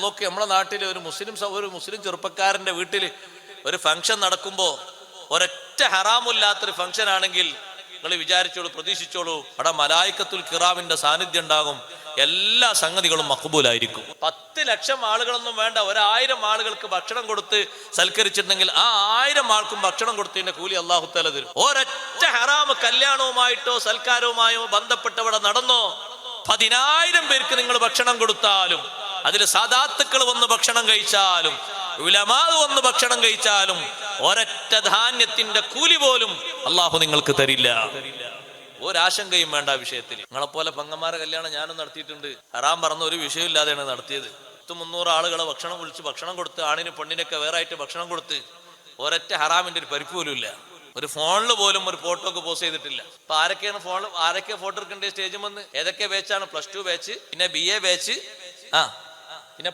നോക്കി നമ്മളെ നാട്ടിൽ ഒരു മുസ്ലിം ചെറുപ്പക്കാരന്റെ വീട്ടിൽ ഒരു ഫംഗ്ഷൻ നടക്കുമ്പോൾ ഒരൊറ്റ ഹറാമില്ലാത്തൊരു ഫംഗ്ഷൻ ആണെങ്കിൽ നിങ്ങൾ വിചാരിച്ചോളൂ, പ്രതീക്ഷിച്ചോളൂ, അവിടെ മലായിക്കത്തുൽ കിറാമിന്റെ സാന്നിധ്യം ഉണ്ടാകും. എല്ലാ സംഗതികളും മഖ്ബൂലായിരിക്കും. 10 ലക്ഷം ആളുകളൊന്നും വേണ്ട, 1000 ആളുകൾക്ക് ഭക്ഷണം കൊടുത്ത് സൽക്കരിച്ചിട്ടുണ്ടെങ്കിൽ ആ 1000 ആൾക്കും ഭക്ഷണം കൊടുത്തതിന്റെ കൂലി അല്ലാഹു തആല തരും. ഒരൊറ്റ ഹറാമ് കല്യാണവുമായിട്ടോ സൽക്കാരവുമായോ ബന്ധപ്പെട്ടവിടെ നടന്നോ, 10,000 പേർക്ക് നിങ്ങൾ ഭക്ഷണം കൊടുത്താലും, അതിൽ സാദാത്തുക്കൾ വന്ന് ഭക്ഷണം കഴിച്ചാലും, ഉലമാ വന്ന് ഭക്ഷണം കഴിച്ചാലും, ഒരൊറ്റ ധാന്യത്തിന്റെ കൂലി പോലും അള്ളാഹു നിങ്ങൾക്ക് തരില്ല. ഒരാശങ്കയും വേണ്ട വിഷയത്തിൽ. നിങ്ങളെപ്പോലെ പങ്ങന്മാരെ കല്യാണം ഞാനും നടത്തിയിട്ടുണ്ട്. ഹറാം പറഞ്ഞ ഒരു വിഷയമില്ലാതെയാണ് നടത്തിയത്. 300 ആളുകളെ വിളിച്ച് ഭക്ഷണം കൊടുത്ത്, ആണിനും പെണ്ണിനൊക്കെ വേറെ ആയിട്ട് ഭക്ഷണം കൊടുത്ത്, ഒരൊറ്റ ഹറാമിന്റെ ഒരു പരിപ്പ് പോലും ഇല്ല. ഒരു ഫോണിൽ പോലും ഒരു ഫോട്ടോ ഒക്കെ പോസ്റ്റ് ചെയ്തിട്ടില്ല. അപ്പൊ ആരൊക്കെ ഫോട്ടോ എടുക്കേണ്ട സ്റ്റേജിൽ വന്ന്? ഏതൊക്കെ ബാച്ചാണ്? +2 ബാച്ച്, പിന്നെ BA ബാച്ച്, പിന്നെ